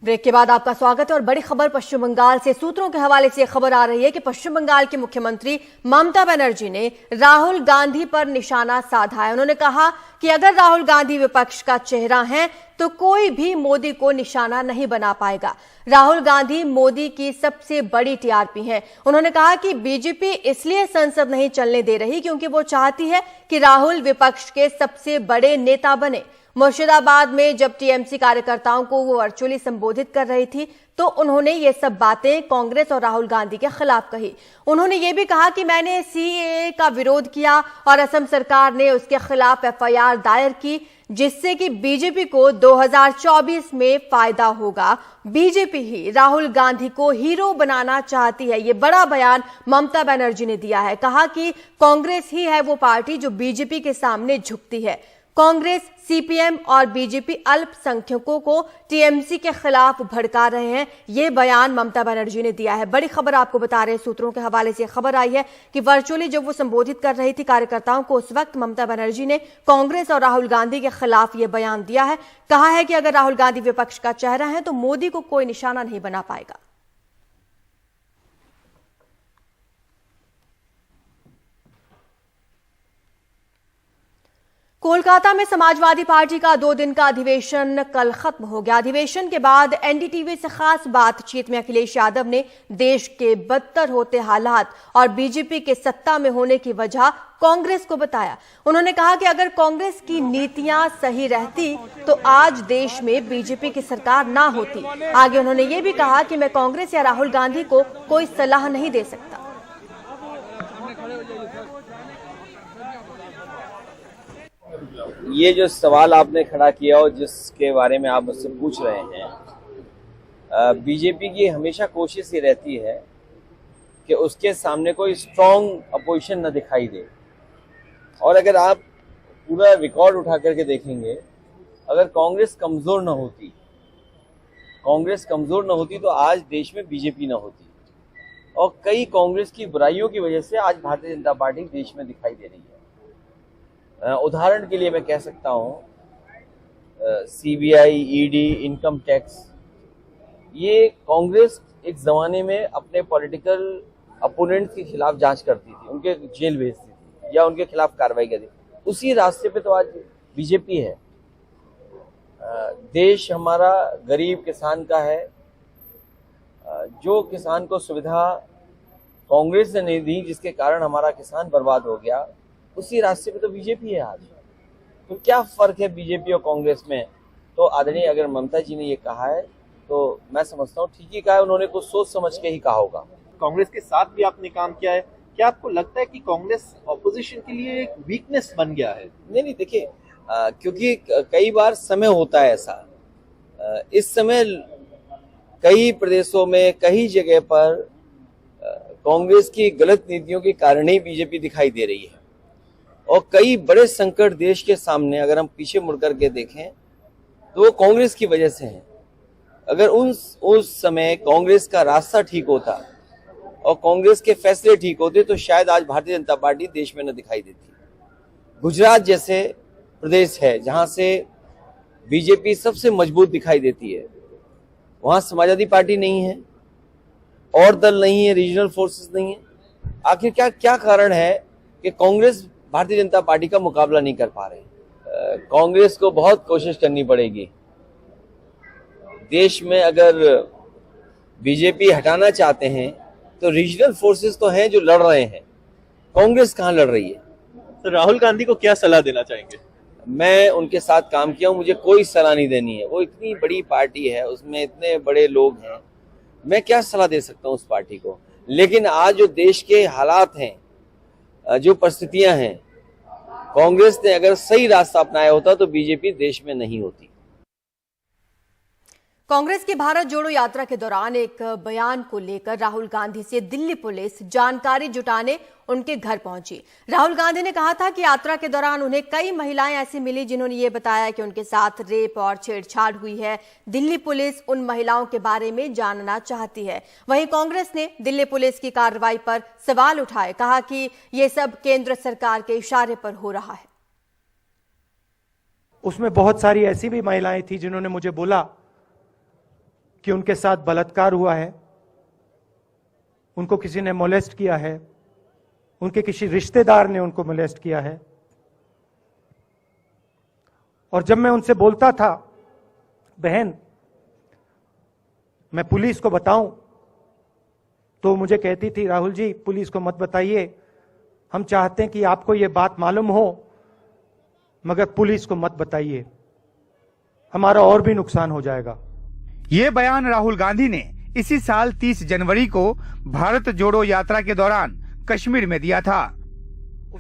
Break के बाद आपका स्वागत है और बड़ी खबर पश्चिम बंगाल से। सूत्रों के हवाले से खबर आ रही है कि पश्चिम बंगाल के मुख्यमंत्री ममता बनर्जी ने राहुल गांधी पर निशाना साधा है। उन्होंने कहा कि अगर राहुल गांधी विपक्ष का चेहरा है तो कोई भी मोदी को निशाना नहीं बना पाएगा। राहुल गांधी मोदी की सबसे बड़ी टीआरपी हैं। उन्होंने कहा कि बीजेपी इसलिए संसद नहीं चलने दे रही क्योंकि वो चाहती है कि राहुल विपक्ष के सबसे बड़े नेता बने। मुर्शिदाबाद में जब टीएमसी कार्यकर्ताओं को वो वर्चुअली संबोधित कर रही थी तो उन्होंने ये सब बातें कांग्रेस और राहुल गांधी के खिलाफ कही। उन्होंने ये भी कहा कि मैंने सीएए का विरोध किया और असम सरकार ने उसके खिलाफ एफआईआर दायर की, जिससे कि बीजेपी को 2024 में फायदा होगा। बीजेपी ही राहुल गांधी को हीरो बनाना चाहती है। ये बड़ा बयान ममता बनर्जी ने दिया है। कहा कि कांग्रेस ही है वो पार्टी जो बीजेपी के सामने झुकती है। कांग्रेस, सीपीएम और बीजेपी अल्पसंख्यकों को टीएमसी के खिलाफ भड़का रहे हैं। ये बयान ममता बनर्जी ने दिया है। बड़ी खबर आपको बता रहे हैं, सूत्रों के हवाले से खबर आई है कि वर्चुअली जब वो संबोधित कर रही थी कार्यकर्ताओं को, उस वक्त ममता बनर्जी ने कांग्रेस और राहुल गांधी के खिलाफ ये बयान दिया है। कहा है कि अगर राहुल गांधी विपक्ष का चेहरा है तो मोदी को कोई निशाना नहीं बना पाएगा। कोलकाता में समाजवादी पार्टी का 2 दिन का अधिवेशन कल खत्म हो गया। अधिवेशन के बाद एनडीटीवी से खास बातचीत में अखिलेश यादव ने देश के बदतर होते हालात और बीजेपी के सत्ता में होने की वजह कांग्रेस को बताया। उन्होंने कहा कि अगर कांग्रेस की नीतियां सही रहती तो आज देश में बीजेपी की सरकार ना होती। आगे उन्होंने ये भी कहा कि मैं कांग्रेस या राहुल गांधी को कोई सलाह नहीं दे सकता। ये जो सवाल आपने खड़ा किया और जिसके बारे में आप मुझसे पूछ रहे हैं, बीजेपी की हमेशा कोशिश ये रहती है कि उसके सामने कोई स्ट्रॉन्ग अपोजिशन न दिखाई दे। और अगर आप पूरा रिकॉर्ड उठा करके देखेंगे, अगर कांग्रेस कमजोर न होती तो आज देश में बीजेपी न होती। और कई कांग्रेस की बुराइयों की वजह से आज भारतीय जनता पार्टी देश में दिखाई दे रही है। उदाहरण के लिए मैं कह सकता हूं, सीबीआई, ईडी, इनकम टैक्स, ये कांग्रेस एक जमाने में अपने पॉलिटिकल अपोनेंट्स के खिलाफ जांच करती थी, उनके जेल भेजती थी या उनके खिलाफ कार्रवाई करती थी। उसी रास्ते पे तो आज बीजेपी है। देश हमारा गरीब किसान का है। जो किसान को सुविधा कांग्रेस ने नहीं दी, जिसके कारण हमारा किसान बर्बाद हो गया, उसी रास्ते पे तो बीजेपी है आज। तो क्या फर्क है बीजेपी और कांग्रेस में? तो आदरणीय अगर ममता जी ने ये कहा है तो मैं समझता हूँ ठीक ही कहा है। उन्होंने कुछ सोच समझ के ही कहा होगा। कांग्रेस के साथ भी आपने काम किया है, क्या आपको लगता है कि कांग्रेस ऑपोजिशन के लिए एक वीकनेस बन गया है? नहीं, देखिए, क्योंकि कई बार समय होता है ऐसा। इस समय कई प्रदेशों में, कई जगह पर कांग्रेस की गलत नीतियों के कारण ही बीजेपी दिखाई दे रही है। और कई बड़े संकट देश के सामने अगर हम पीछे मुड़ करके देखें तो वो कांग्रेस की वजह से है। अगर उस समय कांग्रेस का रास्ता ठीक होता और कांग्रेस के फैसले ठीक होते तो शायद आज भारतीय जनता पार्टी देश में न दिखाई देती। गुजरात जैसे प्रदेश है जहां से बीजेपी सबसे मजबूत दिखाई देती है, वहां समाजवादी पार्टी नहीं है, और दल नहीं है, रीजनल फोर्सेस नहीं है। आखिर क्या कारण है कि कांग्रेस भारतीय जनता पार्टी का मुकाबला नहीं कर पा रहे? कांग्रेस को बहुत कोशिश करनी पड़ेगी। देश में अगर बीजेपी हटाना चाहते हैं तो रीजनल फोर्सेस तो हैं जो लड़ रहे हैं, कांग्रेस कहां लड़ रही है? तो राहुल गांधी को क्या सलाह देना चाहेंगे? मैं उनके साथ काम किया हूं, मुझे कोई सलाह नहीं देनी है। वो इतनी बड़ी पार्टी है, उसमें इतने बड़े लोग हैं, मैं क्या सलाह दे सकता हूं उस पार्टी को? लेकिन आज जो देश के हालात हैं, जो परिस्थितियां हैं, कांग्रेस ने अगर सही रास्ता अपनाया होता तो बीजेपी देश में नहीं होती। कांग्रेस की भारत जोड़ो यात्रा के दौरान एक बयान को लेकर राहुल गांधी से दिल्ली पुलिस जानकारी जुटाने उनके घर पहुंची। राहुल गांधी ने कहा था कि यात्रा के दौरान उन्हें कई महिलाएं ऐसी मिली जिन्होंने ये बताया कि उनके साथ रेप और छेड़छाड़ हुई है। दिल्ली पुलिस उन महिलाओं के बारे में जानना चाहती है। वहीं कांग्रेस ने दिल्ली पुलिस की कार्रवाई पर सवाल उठाए, कहा कि ये सब केंद्र सरकार के इशारे पर हो रहा है। उसमें बहुत सारी ऐसी भी महिलाएं थी जिन्होंने मुझे बोला कि उनके साथ बलात्कार हुआ है, उनको किसी ने मोलेस्ट किया है, उनके किसी रिश्तेदार ने उनको मोलेस्ट किया है। और जब मैं उनसे बोलता था, बहन मैं पुलिस को बताऊं, तो मुझे कहती थी, राहुल जी पुलिस को मत बताइए, हम चाहते हैं कि आपको यह बात मालूम हो, मगर पुलिस को मत बताइए, हमारा और भी नुकसान हो जाएगा। ये बयान राहुल गांधी ने इसी साल 30 जनवरी को भारत जोड़ो यात्रा के दौरान कश्मीर में दिया था।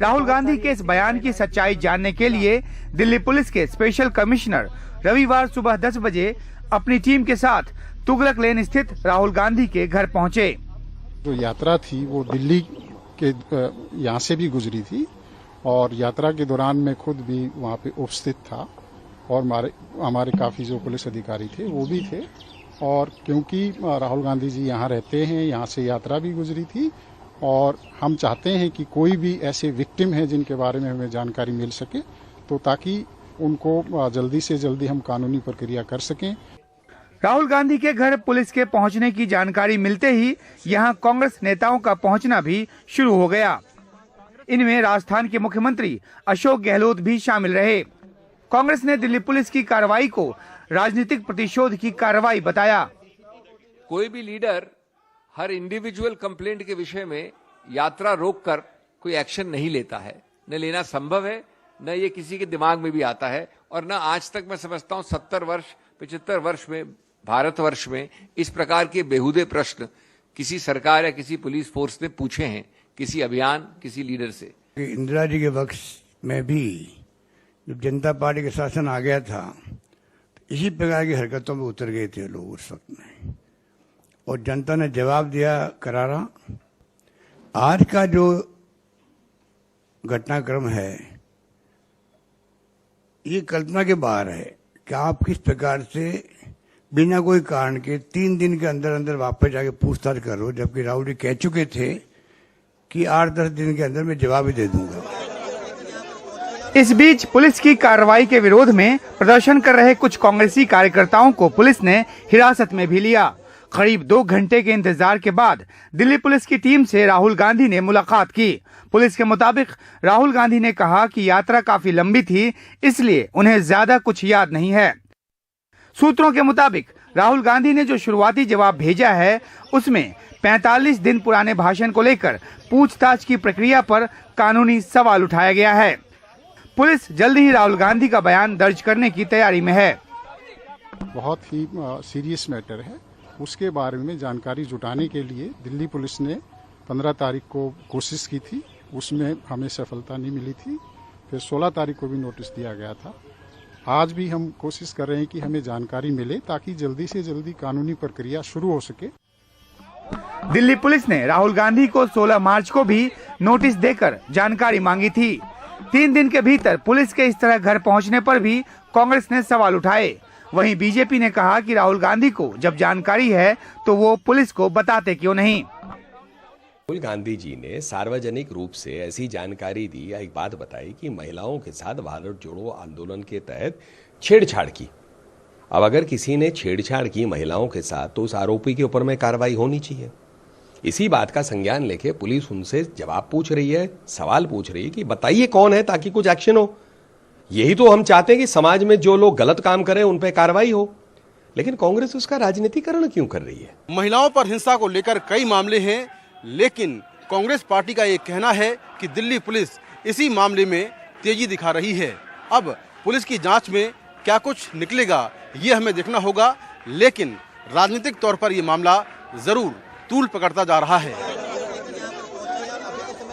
राहुल गांधी के इस बयान की सच्चाई जानने के लिए दिल्ली पुलिस के स्पेशल कमिश्नर रविवार सुबह 10 बजे अपनी टीम के साथ तुगलक लेन स्थित राहुल गांधी के घर पहुंचे। जो यात्रा थी वो दिल्ली के यहाँ से भी गुजरी थी और यात्रा के दौरान मैं खुद भी वहाँ पे उपस्थित था और हमारे काफ़ी जो पुलिस अधिकारी थे वो भी थे। और क्योंकि राहुल गांधी जी यहाँ रहते हैं, यहाँ से यात्रा भी गुजरी थी और हम चाहते हैं कि कोई भी ऐसे विक्टिम हैं जिनके बारे में हमें जानकारी मिल सके, तो ताकि उनको जल्दी से जल्दी हम कानूनी प्रक्रिया कर सकें। राहुल गांधी के घर पुलिस के पहुंचने की जानकारी मिलते ही यहां कांग्रेस नेताओं का पहुंचना भी शुरू हो गया। इनमें राजस्थान के मुख्यमंत्री अशोक गहलोत भी शामिल रहे। कांग्रेस ने दिल्ली पुलिस की कार्रवाई को राजनीतिक प्रतिशोध की कार्रवाई बताया। कोई भी लीडर हर इंडिविजुअल कंप्लेंट के विषय में यात्रा रोककर कोई एक्शन नहीं लेता है, न लेना संभव है, न ये किसी के दिमाग में भी आता है, और न आज तक मैं समझता हूं 70 वर्ष 75 वर्ष में भारतवर्ष में इस प्रकार के बेहुदे प्रश्न किसी सरकार या किसी पुलिस फोर्स ने पूछे हैं, किसी अभियान, किसी लीडर से। इंदिरा जी के वक्त में भी जब जनता पार्टी का शासन आ गया था, तो इसी प्रकार की हरकतों में उतर गए थे लोग उस वक्त में, और जनता ने जवाब दिया करारा। आज का जो घटनाक्रम है ये कल्पना के बाहर है कि आप किस प्रकार से बिना कोई कारण के 3 दिन के अंदर अंदर वापस जाके पूछताछ करो, जबकि राहुल जी कह चुके थे कि 8-10 दिन के अंदर मैं जवाब ही दे दूंगा। इस बीच पुलिस की कार्रवाई के विरोध में प्रदर्शन कर रहे कुछ कांग्रेसी कार्यकर्ताओं को पुलिस ने हिरासत में भी लिया। करीब 2 घंटे के इंतजार के बाद दिल्ली पुलिस की टीम से राहुल गांधी ने मुलाकात की। पुलिस के मुताबिक राहुल गांधी ने कहा कि यात्रा काफी लंबी थी, इसलिए उन्हें ज्यादा कुछ याद नहीं है। सूत्रों के मुताबिक राहुल गांधी ने जो शुरुआती जवाब भेजा है उसमें 45 दिन पुराने भाषण को लेकर पूछताछ की प्रक्रिया पर कानूनी सवाल उठाया गया है। पुलिस जल्द ही राहुल गांधी का बयान दर्ज करने की तैयारी में है। बहुत ही सीरियस मैटर है, उसके बारे में जानकारी जुटाने के लिए दिल्ली पुलिस ने 15 तारीख को कोशिश की थी, उसमें हमें सफलता नहीं मिली थी। फिर 16 तारीख को भी नोटिस दिया गया था। आज भी हम कोशिश कर रहे हैं कि हमें जानकारी मिले ताकि जल्दी से जल्दी कानूनी प्रक्रिया शुरू हो सके। दिल्ली पुलिस ने राहुल गांधी को 16 मार्च को भी नोटिस देकर जानकारी मांगी थी। 3 दिन के भीतर पुलिस के इस तरह घर पहुंचने पर भी कांग्रेस ने सवाल उठाए। वहीं बीजेपी ने कहा कि राहुल गांधी को जब जानकारी है तो वो पुलिस को बताते क्यों नहीं। राहुल गांधी जी ने सार्वजनिक रूप से ऐसी जानकारी दी या एक बात बताई कि महिलाओं के साथ भारत जोड़ो आंदोलन के तहत छेड़छाड़ की। अब अगर किसी ने छेड़छाड़ की महिलाओं के साथ तो उस आरोपी के ऊपर में कार्रवाई होनी चाहिए। इसी बात का संज्ञान लेके पुलिस उनसे जवाब पूछ रही है, सवाल पूछ रही है कि बताइए कौन है, ताकि कुछ एक्शन हो। यही तो हम चाहते हैं कि समाज में जो लोग गलत काम करें उन पे कार्रवाई हो, लेकिन कांग्रेस उसका राजनीतिकरण क्यों कर रही है। महिलाओं पर हिंसा को लेकर कई मामले हैं, लेकिन कांग्रेस पार्टी का ये कहना है कि दिल्ली पुलिस इसी मामले में तेजी दिखा रही है। अब पुलिस की जांच में क्या कुछ निकलेगा ये हमें देखना होगा, लेकिन राजनीतिक तौर पर ये मामला जरूर तूल पकड़ता जा रहा है।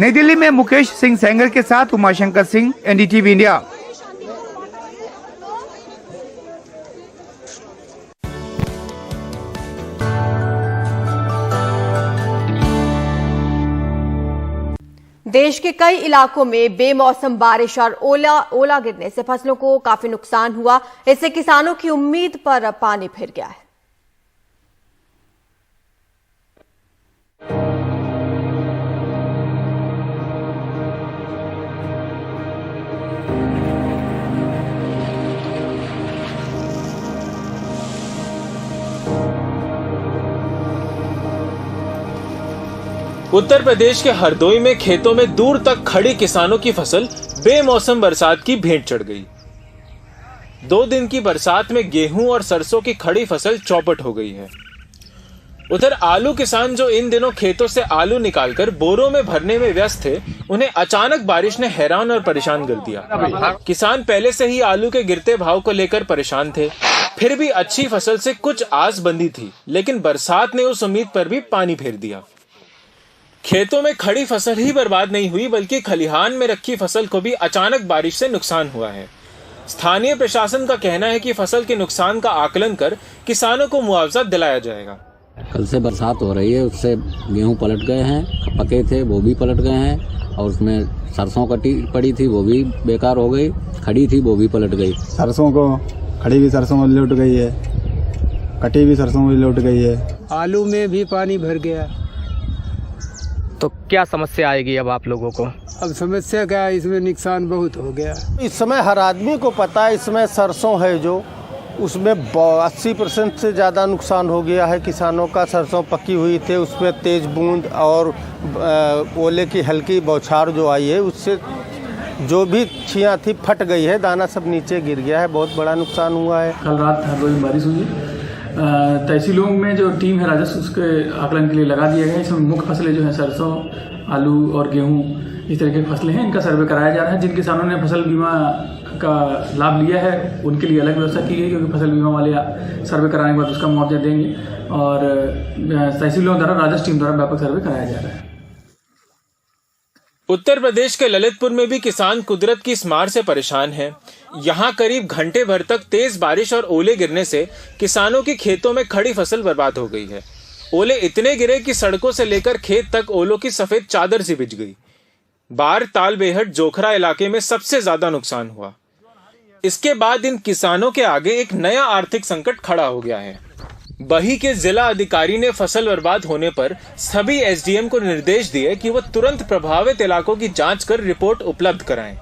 नई दिल्ली में मुकेश सिंह सेंगर के साथ उमाशंकर सिंह, एनडीटीवी इंडिया। देश के कई इलाकों में बेमौसम बारिश और ओला गिरने से फसलों को काफी नुकसान हुआ। इससे किसानों की उम्मीद पर अब पानी फिर गया है। उत्तर प्रदेश के हरदोई में खेतों में दूर तक खड़ी किसानों की फसल बेमौसम बरसात की भेंट चढ़ गई। 2 दिन की बरसात में गेहूं और सरसों की खड़ी फसल चौपट हो गई है। उधर आलू किसान जो इन दिनों खेतों से आलू निकालकर बोरों में भरने में व्यस्त थे, उन्हें अचानक बारिश ने हैरान और परेशान कर दिया। किसान पहले से ही आलू के गिरते भाव को लेकर परेशान थे, फिर भी अच्छी फसल से कुछ आस बंधी थी, लेकिन बरसात ने उस उम्मीद पर भी पानी फेर दिया। खेतों में खड़ी फसल ही बर्बाद नहीं हुई, बल्कि खलिहान में रखी फसल को भी अचानक बारिश से नुकसान हुआ है। स्थानीय प्रशासन का कहना है कि फसल के नुकसान का आकलन कर किसानों को मुआवजा दिलाया जाएगा। कल से बरसात हो रही है, उससे गेहूं पलट गए हैं, पके थे वो भी पलट गए हैं, और उसमें सरसों कटी पड़ी थी वो भी बेकार हो गई, खड़ी थी वो भी पलट गई। सरसों को खड़ी भी सरसों में लौट गई है, कटी भी सरसों में लौट गई है। आलू में भी पानी भर गया। तो क्या समस्या आएगी अब आप लोगों को? अब समस्या क्या है, इसमें नुकसान बहुत हो गया। इस समय हर आदमी को पता है, इसमें सरसों है जो उसमें 80% से ज़्यादा नुकसान हो गया है किसानों का। सरसों पकी हुई थी, उसमें तेज़ बूंद और ओले की हल्की बौछार जो आई है, उससे जो भी छियाँ थी फट गई है, दाना सब नीचे गिर गया है, बहुत बड़ा नुकसान हुआ है। कल रात हरदोई में बारिश हुई, तहसीलों में जो टीम है राजस्व उसके आकलन के लिए लगा दिया गया है। इसमें मुख्य फसलें जो हैं सरसों, आलू और गेहूँ, इस तरह की फसलें हैं, इनका सर्वे कराया जा रहा है। जिन किसानों ने फसल बीमा का लाभ लिया है उनके लिए अलग व्यवस्था की गई, क्योंकि फसल बीमा वाले सर्वे कराने के बाद उसका मुआवजा देंगे, और तहसीलों द्वारा राजस्व टीम द्वारा व्यापक सर्वे कराया जा रहा है। उत्तर प्रदेश के ललितपुर में भी किसान कुदरत की इस मार से परेशान हैं। यहाँ करीब घंटे भर तक तेज बारिश और ओले गिरने से किसानों की खेतों में खड़ी फसल बर्बाद हो गई है। ओले इतने गिरे कि सड़कों से लेकर खेत तक ओलों की सफेद चादर सी बिछ गई। बार तालबेहट जोखरा इलाके में सबसे ज्यादा नुकसान हुआ। इसके बाद इन किसानों के आगे एक नया आर्थिक संकट खड़ा हो गया है। बही के जिला अधिकारी ने फसल बर्बाद होने पर सभी एसडीएम को निर्देश दिए कि वो तुरंत प्रभावित इलाकों की जांच कर रिपोर्ट उपलब्ध कराएं।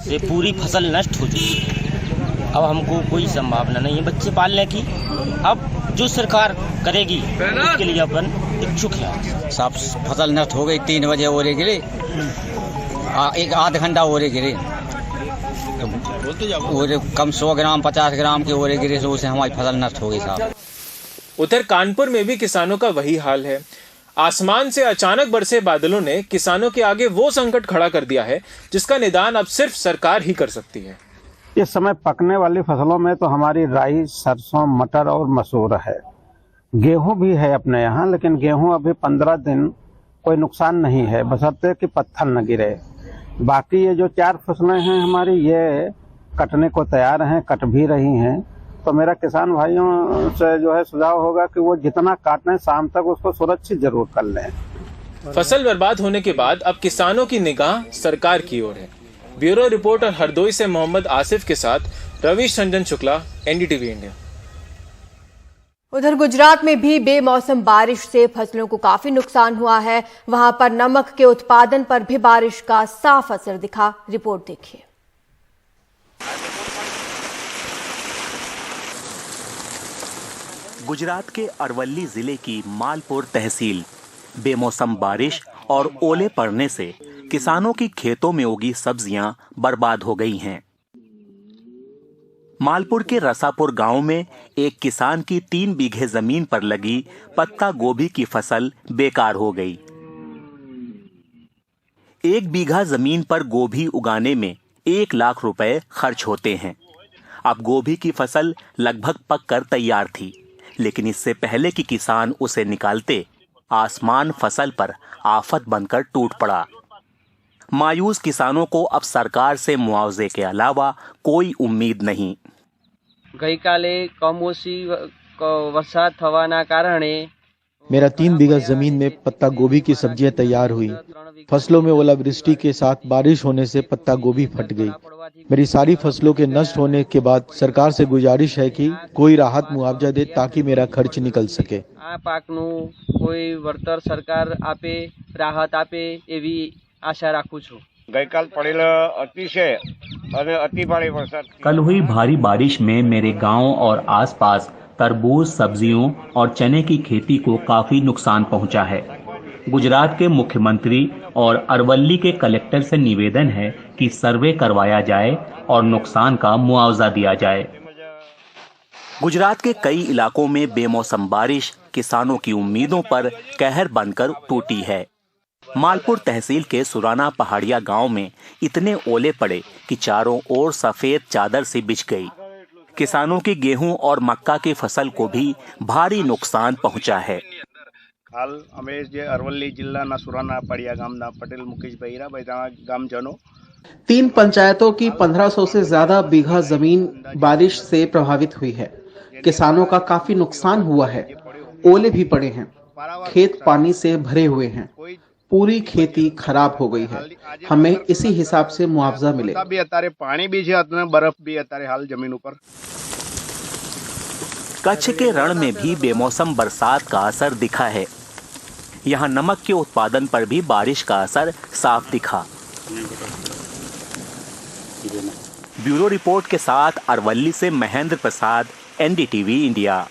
ये पूरी फसल नष्ट हो चुकी है, अब हमको कोई संभावना नहीं है बच्चे पालने की। अब जो सरकार करेगी उसके लिए अपन इच्छुक है। सब फसल नष्ट हो गई, 3 बजे ओले गिरे, एक आध घंटा ओले गिरे, ओले कम 100 ग्राम 50 ग्राम के ओले गिरे, तो उसे हमारी फसल नष्ट हो गई साहब। उधर कानपुर में भी किसानों का वही हाल है। आसमान से अचानक बरसे बादलों ने किसानों के आगे वो संकट खड़ा कर दिया है जिसका निदान अब सिर्फ सरकार ही कर सकती है। इस समय पकने वाली फसलों में तो हमारी राई, सरसों, मटर और मसूर है। गेहूं भी है अपने यहाँ, लेकिन गेहूं अभी 15 दिन कोई नुकसान नहीं है, बशर्ते कि पत्थर न गिरे। बाकी ये जो 4 फसलें हैं हमारी, ये कटने को तैयार हैं, कट भी रही हैं। तो मेरा किसान भाइयों से जो है सुझाव होगा कि वो जितना काटें शाम तक उसको सुरक्षित जरूर कर लें। फसल बर्बाद होने के बाद अब किसानों की निगाह सरकार की ओर है। ब्यूरो रिपोर्ट और हरदोई से मोहम्मद आसिफ के साथ रवीश रंजन शुक्ला, एनडीटीवी इंडिया। उधर गुजरात में भी बेमौसम बारिश से फसलों को काफी नुकसान हुआ है। वहां पर नमक के उत्पादन पर भी बारिश का साफ असर दिखा। रिपोर्ट देखिए। गुजरात के अरवल्ली जिले की मालपुर तहसील बेमौसम बारिश और ओले पड़ने से किसानों की खेतों में उगी सब्जियां बर्बाद हो गई हैं। मालपुर के रसापुर गांव में एक किसान की 3 बीघे जमीन पर लगी पत्ता गोभी की फसल बेकार हो गई। 1 बीघा जमीन पर गोभी उगाने में 1 लाख रुपए खर्च होते हैं। अब गोभी की फसल लगभग पककर तैयार थी, लेकिन इससे पहले कि किसान उसे निकालते, आसमान फसल पर आफत बनकर टूट पड़ा। मायूस किसानों को अब सरकार से मुआवजे के अलावा कोई उम्मीद नहीं। गई काले कमोसी वरसाद थवाना कारणे मेरा 3 बीघा जमीन में पत्ता गोभी की सब्जियां तैयार हुई। फसलों में ओलावृष्टि के साथ बारिश होने से पत्ता गोभी फट गई। मेरी सारी फसलों के नष्ट होने के बाद सरकार से गुजारिश है कि कोई राहत मुआवजा दे ताकि मेरा खर्च निकल सके। आ पाकनु कोई वळतर सरकार आपे, राहत आपे एवी आशा राखू छूं। गईकाल पड़ेला अतिशय और अति भारी वरसाद। कल हुई भारी बारिश में मेरे गांव और आसपास तरबूज, सब्जियों और चने की खेती को काफी नुकसान पहुंचा है। गुजरात के मुख्यमंत्री और अरवल्ली के कलेक्टर से निवेदन है कि सर्वे करवाया जाए और नुकसान का मुआवजा दिया जाए। गुजरात के कई इलाकों में बेमौसम बारिश किसानों की उम्मीदों पर कहर बनकर टूटी है। मालपुर तहसील के सुराना पहाड़िया गांव में इतने ओले पड़े कि चारों ओर सफेद चादर से बिछ गई। किसानों की गेहूं और मक्का की फसल को भी भारी नुकसान पहुंचा है। हाल अमे जे अरवल्ली जिल्लाना सुराना पहाड़िया गामना पटेल मुकेश भाई गामजनों 3 पंचायतों की 1500 से ज्यादा बीघा जमीन बारिश से प्रभावित हुई है। किसानों का काफी नुकसान हुआ है। ओले भी पड़े हैं। खेत पानी से भरे हुए हैं। पूरी खेती खराब हो गई है। हमें इसी हिसाब से मुआवजा मिले। पानी भी है, बर्फ भी है हाल जमीन ऊपर। कच्छ के रण में भी बेमौसम बरसात का असर दिखा है। यहाँ नमक के उत्पादन पर भी बारिश का असर साफ दिखा। ब्यूरो रिपोर्ट के साथ अरवल्ली से महेंद्र प्रसाद, NDTV इंडिया।